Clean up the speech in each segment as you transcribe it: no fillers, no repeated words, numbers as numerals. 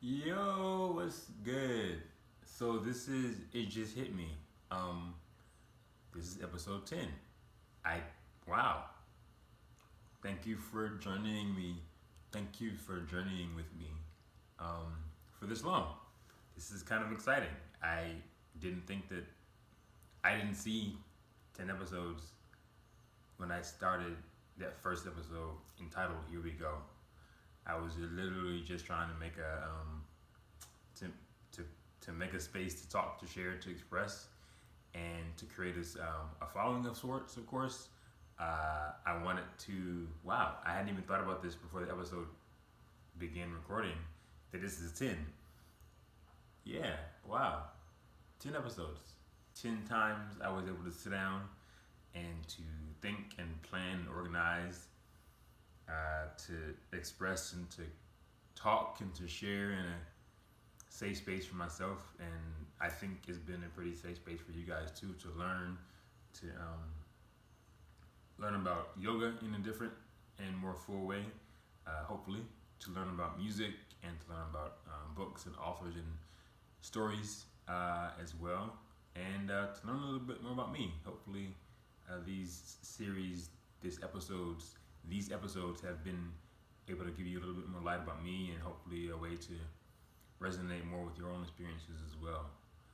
Yo, what's good? So it just hit me. Um, this is episode 10. I wow. Thank you for journeying me. Thank you for journeying with me um, for this long. This is kind of exciting. I didn't think that I didn't see 10 episodes when I started that first episode entitled Here We Go. I was literally just trying to make to to to make a space to talk, to share, to express, and to create a following of sorts. Of course, I wanted to. Wow, I hadn't even thought about this before the episode began recording. That this is 10. Yeah, wow, 10 episodes. 10 times I was able to sit down and to think and plan, organize, to express and to talk and to share in a safe space for myself, and I think it's been a pretty safe space for you guys too, to learn about yoga in a different and more full way. Hopefully, to learn about music and to learn about books and authors and stories as well, and to learn a little bit more about me. Hopefully, these series, these episodes have been able to give you a little bit more light about me, and hopefully a way to resonate more with your own experiences as well.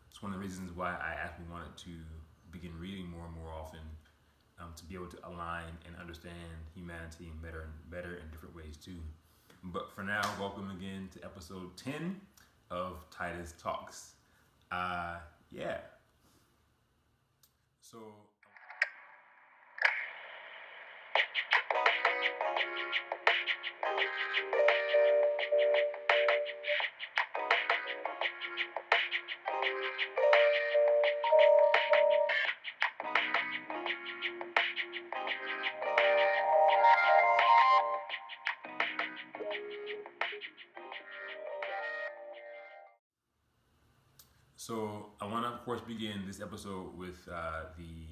It's one of the reasons why I actually wanted to begin reading more and more often, to be able to align and understand humanity in better and different ways too. But for now, welcome again to episode 10 of Titus Talks. Yeah. So So I want to, of course, begin this episode with the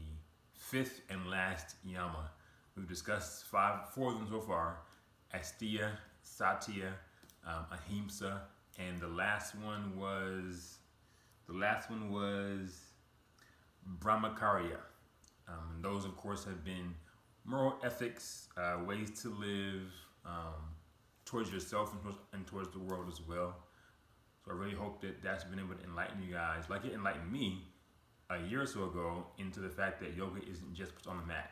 fifth and last yama. We've discussed four of them so far: Asteya, Satya, Ahimsa, and the last one was Brahmacharya. And those, of course, have been moral ethics, ways to live towards yourself and towards the world as well. So I really hope that that's been able to enlighten you guys, like it enlightened me a year or so ago, into the fact that yoga isn't just put on the mat.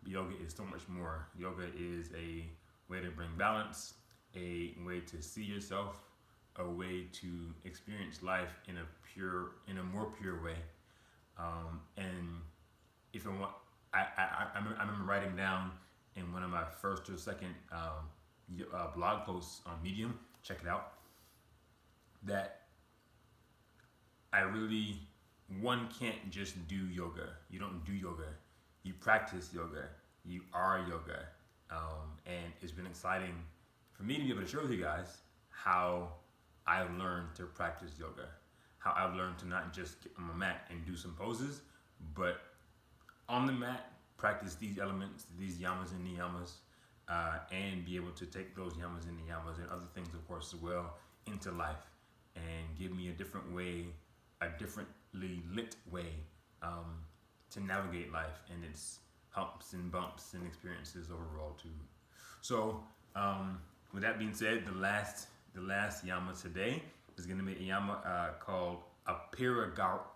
Yoga is so much more. Yoga is a way to bring balance, a way to see yourself, a way to experience life in a more pure way. And if I want, I remember writing down in one of my first or second blog posts on Medium. Check it out. That I really, one can't just do yoga. You don't do yoga. You practice yoga. You are yoga. And it's been exciting for me to be able to share with you guys how I've learned to practice yoga. How I've learned to not just get on the mat and do some poses, but on the mat, practice these elements, these yamas and niyamas, and be able to take those yamas and niyamas and other things, of course, as well, into life, and give me a different way, a differently lit way to navigate life and its humps and bumps and experiences overall too. So, with that being said, the last yama today is going to be a yama called aparigraha,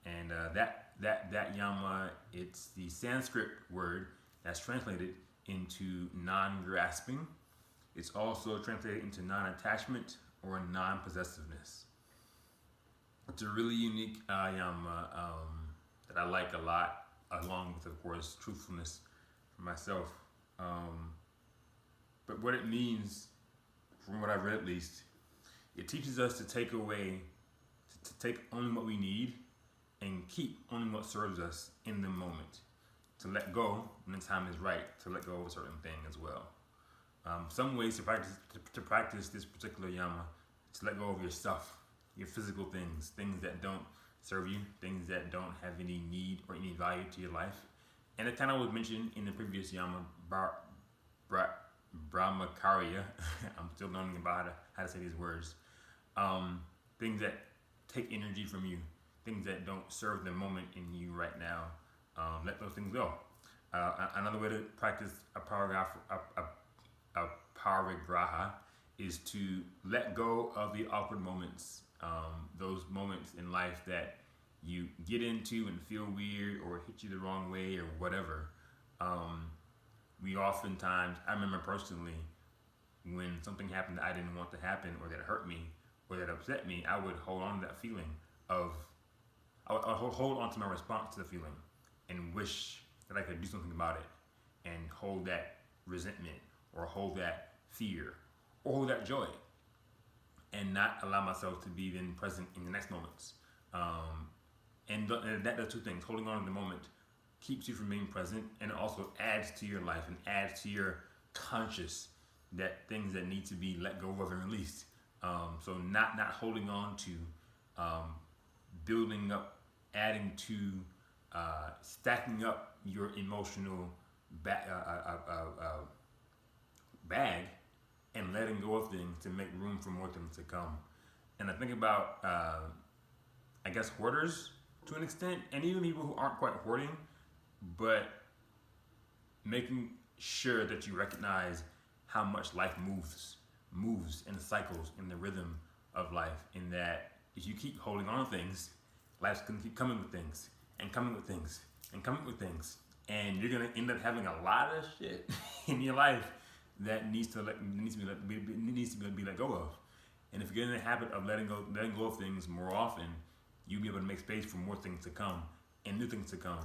and that yama, it's the Sanskrit word that's translated into non-grasping. It's also translated into non-attachment or non-possessiveness. It's a really unique yama that I like a lot, along with, of course, truthfulness for myself. But what it means, from what I've read at least, it teaches us to take away, to take only what we need and keep only what serves us in the moment. To let go when the time is right, to let go of a certain thing as well. Some ways to practice this particular yama, to let go of your stuff, your physical things that don't serve you, things that don't have any need or any value to your life. And it kind of was mentioned in the previous yama, brahmacharya. I'm still learning about how to say these words. Things that take energy from you, things that don't serve the moment in you right now. Let those things go. Another way to practice a parigraha is to let go of the awkward moments. Those moments in life that you get into and feel weird or hit you the wrong way or whatever. We oftentimes, I remember personally, when something happened that I didn't want to happen or that hurt me or that upset me, I would hold on to that feeling I would hold on to my response to the feeling and wish that I could do something about it and hold that resentment or hold that fear or hold that joy and not allow myself to be then present in the next moments. And that does two things. Holding on to the moment keeps you from being present, and it also adds to your life and adds to your conscious that things that need to be let go of and released. So not holding on to, building up, adding to, stacking up your emotional bag and letting go of things to make room for more things to come. And I think about, I guess, hoarders to an extent, and even people who aren't quite hoarding, but making sure that you recognize how much life moves in cycles in the rhythm of life, in that if you keep holding on to things, life's gonna keep coming with things and coming with things and coming with things, and you're gonna end up having a lot of shit in your life that needs to be let go of. And if you get in the habit of letting go of things more often, you'll be able to make space for more things to come and new things to come,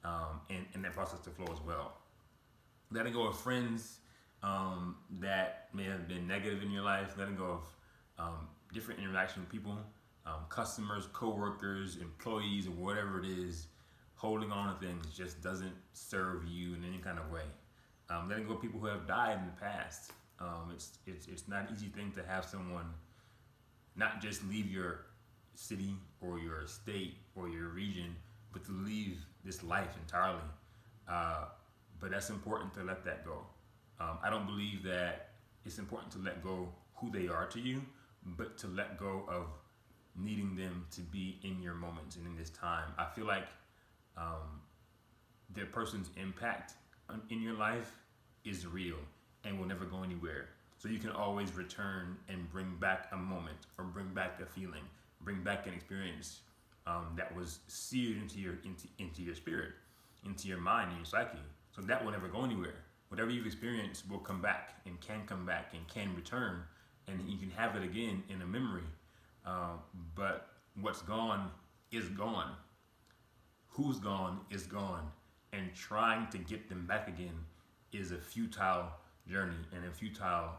and that process to flow as well. Letting go of friends that may have been negative in your life, letting go of different interaction with people, customers, co-workers, employees, or whatever it is. Holding on to things just doesn't serve you in any kind of way. Letting go of people who have died in the past. It's not an easy thing to have someone not just leave your city or your state or your region, but to leave this life entirely. But that's important to let that go. I don't believe that it's important to let go who they are to you, but to let go of needing them to be in your moments and in this time. I feel like their person's impact in your life is real and will never go anywhere. So you can always return and bring back a moment or bring back a feeling, bring back an experience that was seared into your spirit, into your mind and your psyche. So that will never go anywhere. Whatever you've experienced will come back and can return, and you can have it again in a memory. But what's gone is gone. Who's gone is gone. And trying to get them back again is a futile journey and a futile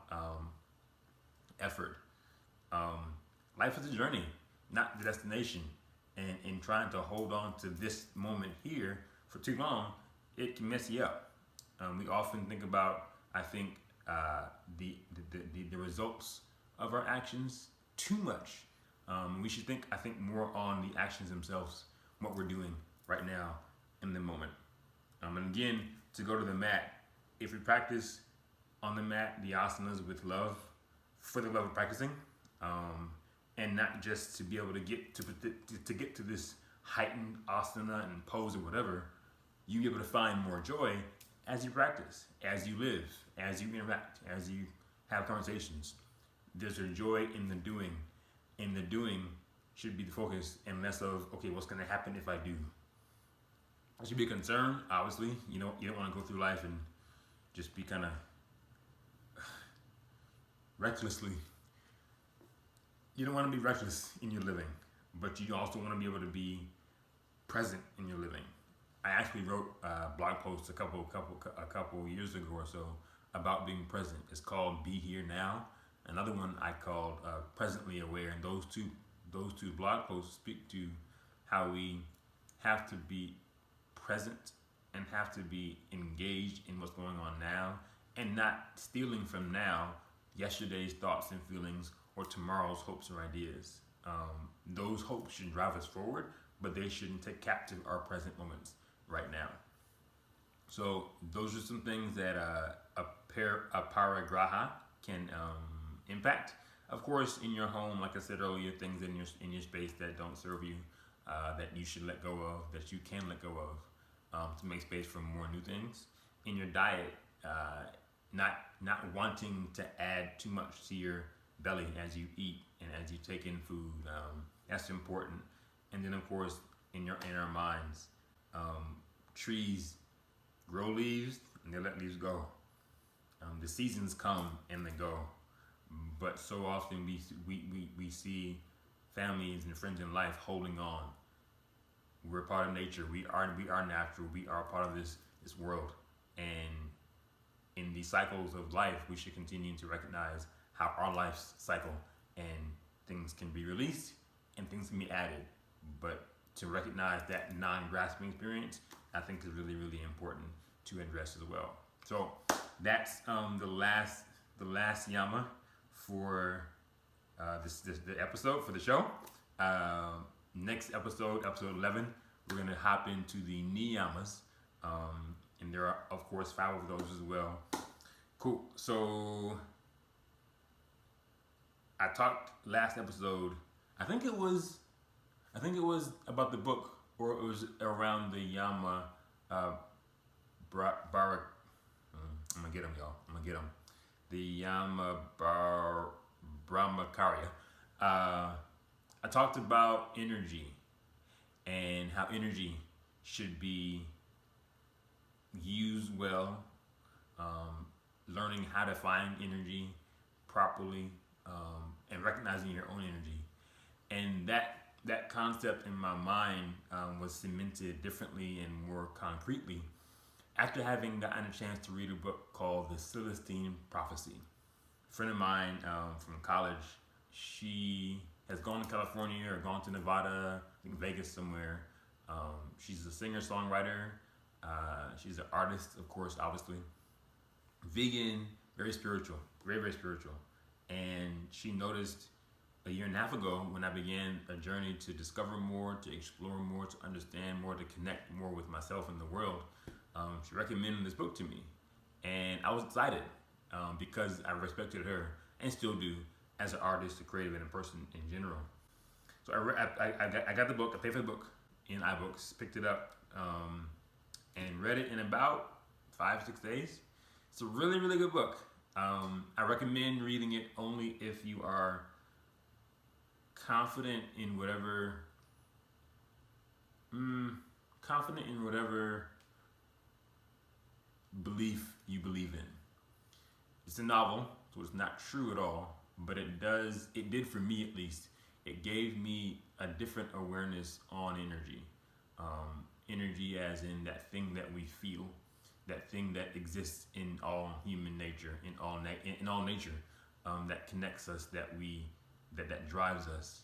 effort. Life is a journey, not the destination. And in trying to hold on to this moment here for too long, it can mess you up. We often think about, I think, the results of our actions too much. We should think, I think, more on the actions themselves, what we're doing right now in the moment. And again, to go to the mat, if we practice on the mat the asanas with love, for the love of practicing, and not just to be able to get to this heightened asana and pose or whatever, you'll be able to find more joy as you practice, as you live, as you interact, as you have conversations. There's a joy in the doing. And the doing should be the focus and less of, okay, what's going to happen if I do? That should be a concern, obviously. You don't want to go through life and just be kind of recklessly. You don't want to be reckless in your living, but you also want to be able to be present in your living. I actually wrote a blog post a couple years ago or so about being present. It's called Be Here Now. Another one I called Presently Aware, and those two blog posts speak to how we have to be present and have to be engaged in what's going on now, and not stealing from now yesterday's thoughts and feelings or tomorrow's hopes or ideas. Those hopes should drive us forward, but they shouldn't take captive our present moments right now. So those are some things that a paragraha can impact. Of course, in your home, like I said earlier, things in your space that don't serve you, that you should let go of, that you can let go of, to make space for more new things. In your diet, not wanting to add too much to your belly as you eat and as you take in food. That's important. And then, of course, in our minds, trees grow leaves and they let leaves go. The seasons come and they go, but so often we see families and friends in life holding on. We're part of nature. We are natural. We are part of this world, and in the cycles of life, we should continue to recognize how our life cycle, and things can be released and things can be added. But to recognize that non-grasping experience, I think is really, really important to address as well. So that's the last yama for the episode for the show. Next episode 11, we're gonna hop into the niyamas, and there are of course 5 of those as well. Cool. So I talked last episode. I think it was about the book, or it was around the yama. I'm gonna get them, y'all. I'm gonna get them. The yama brahmacharya. I talked about energy and how energy should be used well, learning how to find energy properly, and recognizing your own energy. And that concept in my mind was cemented differently and more concretely after having gotten a chance to read a book called The Celestine Prophecy. A friend of mine from college, she has gone to California or gone to Nevada, I think Vegas somewhere. She's a singer-songwriter. She's an artist, of course, obviously. Vegan, very spiritual, very, very spiritual. And she noticed a year and a half ago when I began a journey to discover more, to explore more, to understand more, to connect more with myself and the world. She recommended this book to me, and I was excited because I respected her and still do as an artist, a creative, and a person in general. So I got the book. I paid for the book in iBooks, picked it up, and read it in about 5-6 days. It's a really, really good book. I recommend reading it only if you are confident in whatever belief you believe in. It's a novel, so it's not true at all, but it did for me at least. It gave me a different awareness on energy. Energy as in that thing that we feel, that thing that exists in all human nature, in all nature, that connects us, that drives us.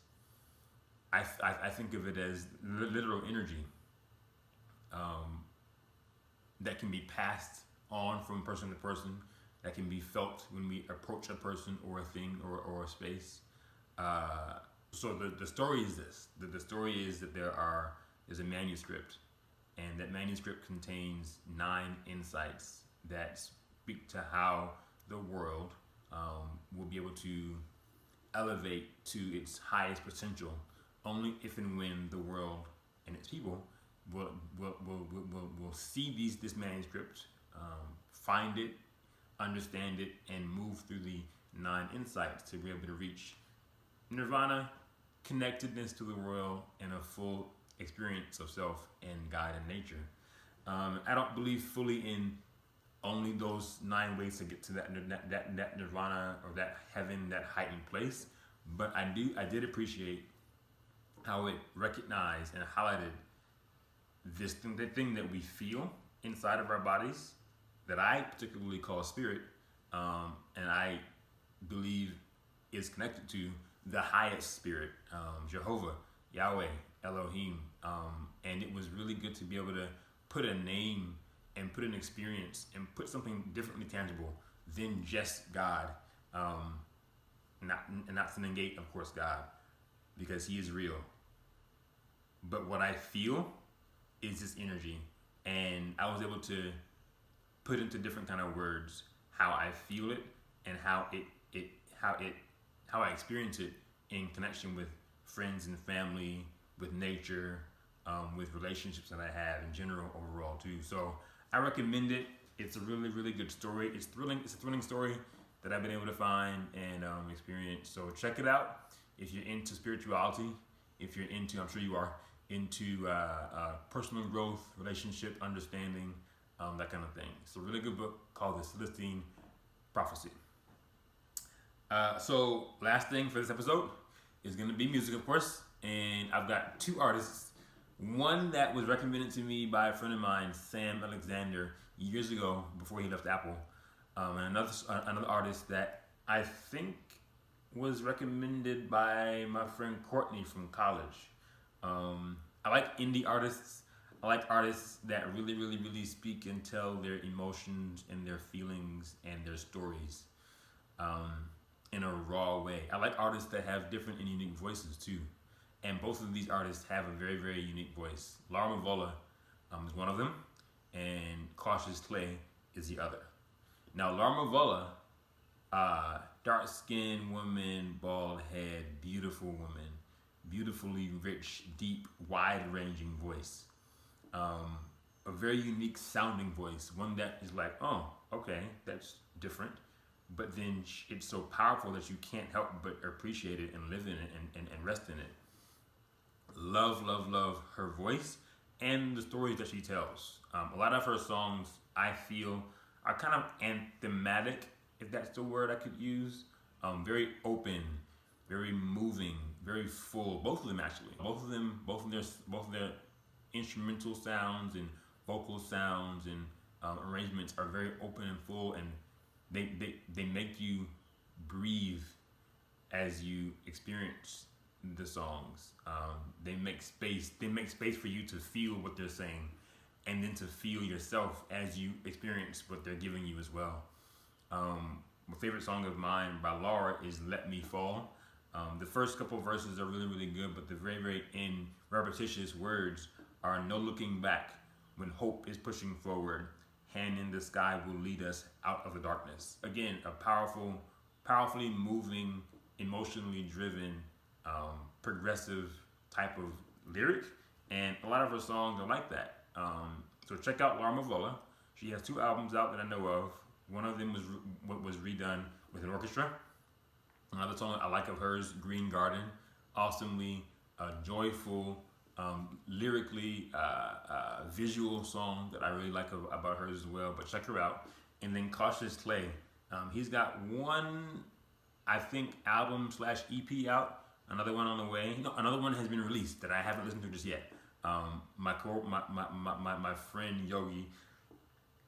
I think of it as literal energy that can be passed on from person to person, that can be felt when we approach a person or a thing or a space. So the story is this. The story is that there's a manuscript, and that manuscript contains 9 insights that speak to how the world will be able to elevate to its highest potential only if and when the world and its people will see this manuscript, find it, understand it, and move through the 9 insights to be able to reach nirvana, connectedness to the world, and a full experience of self and God and nature. I don't believe fully in only those 9 ways to get to that nirvana or that heaven, that heightened place, but I did appreciate how it recognized and highlighted this thing, the thing that we feel inside of our bodies, that I particularly call spirit, and I believe is connected to the highest spirit, Jehovah, Yahweh, Elohim, and it was really good to be able to put a name and put an experience and put something differently tangible than just God, not to negate, of course, God, because He is real. But what I feel is this energy, and I was able to put into different kind of words how I feel it and how I experience it in connection with friends and family, with nature, with relationships that I have in general overall too. So I recommend it. It's a really, really good story. It's thrilling. It's a thrilling story that I've been able to find and experience. So check it out if you're into spirituality. If you're into, I'm sure you are, into personal growth, relationship, understanding, that kind of thing. It's a really good book called The Celestine Prophecy. So last thing for this episode is going to be music, of course. And I've got two artists. One that was recommended to me by a friend of mine, Sam Alexander, years ago before he left Apple. And another artist that I think was recommended by my friend Courtney from college. I like indie artists. I like artists that really, really, really speak and tell their emotions and their feelings and their stories in a raw way. I like artists that have different and unique voices too. And both of these artists have a very, very unique voice. Laura Mavola is one of them, and Cautious Clay is the other. Now, Laura Mavola, dark-skinned woman, bald head, beautiful woman, beautifully rich, deep, wide-ranging voice. A very unique sounding voice, one that is like, oh, okay, that's different. But then it's so powerful that you can't help but appreciate it and live in it and rest in it. Love, love, love her voice and the stories that she tells. A lot of her songs, I feel, are kind of anthematic, if that's the word I could use. Very open, very moving, very full. Both of them actually. Both of their instrumental sounds and vocal sounds and arrangements are very open and full, and they make you breathe as you experience the songs. They make space for you to feel what they're saying, and then to feel yourself as you experience what they're giving you as well. My favorite song of mine by Laura is Let Me Fall. The first couple of verses are really, really good, but the very, very end repetitious words are no looking back when hope is pushing forward. Hand in the sky will lead us out of the darkness. Again, a powerfully moving, emotionally driven, progressive type of lyric, and a lot of her songs are like that. So check out Laura Mavola. She has 2 albums out that I know of. One of them was redone with an orchestra. Another song I like of hers, Green Garden, awesomely joyful, lyrically visual song that I really like about hers as well. But check her out. And then Cautious Clay, he's got one, I think, album/EP out. Another one on the way. No, another one has been released that I haven't listened to just yet. My friend Yogi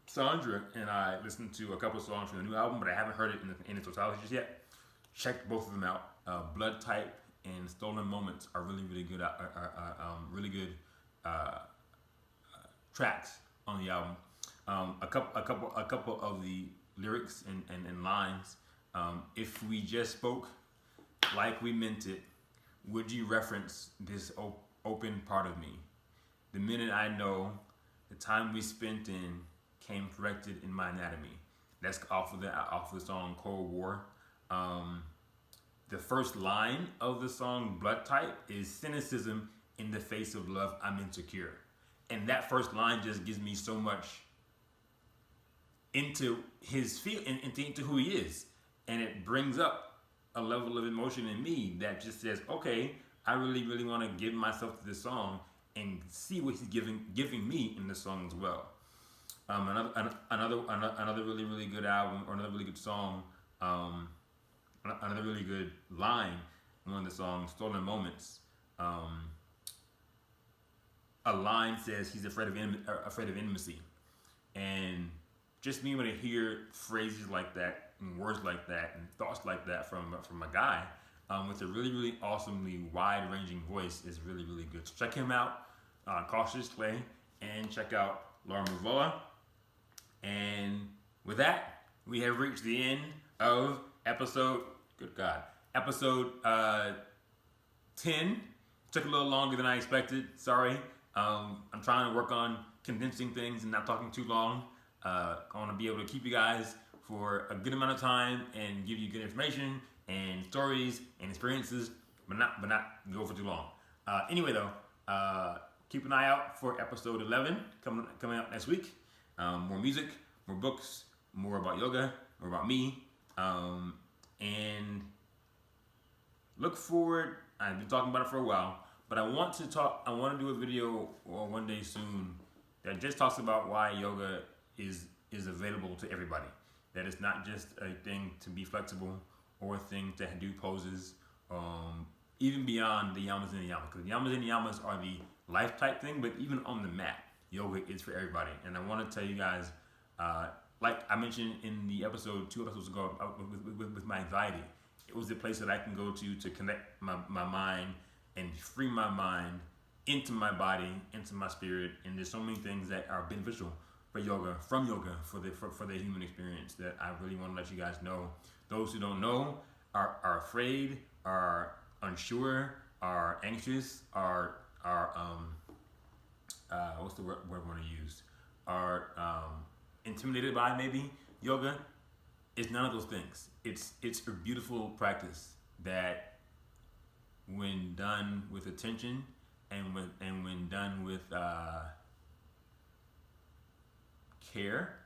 Sandra and I listened to a couple of songs from the new album, but I haven't heard it in its totality just yet. Check both of them out. Blood Type and Stolen Moments are really, really good. Really good tracks on the album. A couple of the lyrics and lines. If we just spoke like we meant it, would you reference this open part of me? The minute I know, the time we spent in came corrected in my anatomy. That's off of the song Cold War. The first line of the song Blood Type is cynicism in the face of love, I'm insecure. And that first line just gives me so much into his feel, into who he is. And it brings up a level of emotion in me that just says, okay, I really, really want to give myself to this song and see what he's giving me in the song as well. Another really, really good album, or another really good song, another really good line in one of the songs, Stolen Moments. A line says he's afraid of intimacy, and just me when I hear phrases like that and words like that and thoughts like that from a guy with a really, really awesomely wide-ranging voice is really, really good. So check him out, Cautious Clay, and check out Laura Mavola. And with that, we have reached the end of episode 10. Took a little longer than I expected. Sorry. I'm trying to work on condensing things and not talking too long. I want to be able to keep you guys for a good amount of time and give you good information and stories and experiences, but not go for too long. Anyway, though, keep an eye out for episode 11 coming out next week. More music, more books, more about yoga, more about me, and look forward. I've been talking about it for a while, but I want to do a video one day soon that just talks about why yoga is available to everybody. That it's not just a thing to be flexible or a thing to do poses, even beyond the yamas and the yamas. Because the yamas and the yamas are the life type thing, but even on the mat, yoga is for everybody. And I want to tell you guys, like I mentioned in the episode 2 episodes ago with my anxiety, it was the place that I can go to connect my mind and free my mind into my body, into my spirit. And there's so many things that are beneficial for yoga, for the human experience, that I really want to let you guys know. Those who don't know are afraid, are unsure, are anxious, are what's the word I want to use? Are intimidated by maybe yoga. It's none of those things. It's a beautiful practice that, when done with attention and when done with care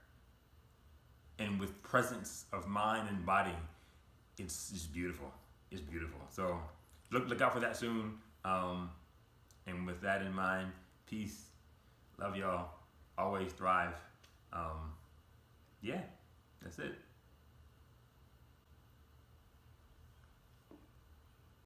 and with presence of mind and body, it's just beautiful. It's beautiful. So look out for that soon. And with that in mind, peace. Love y'all. Always thrive. Yeah, that's it.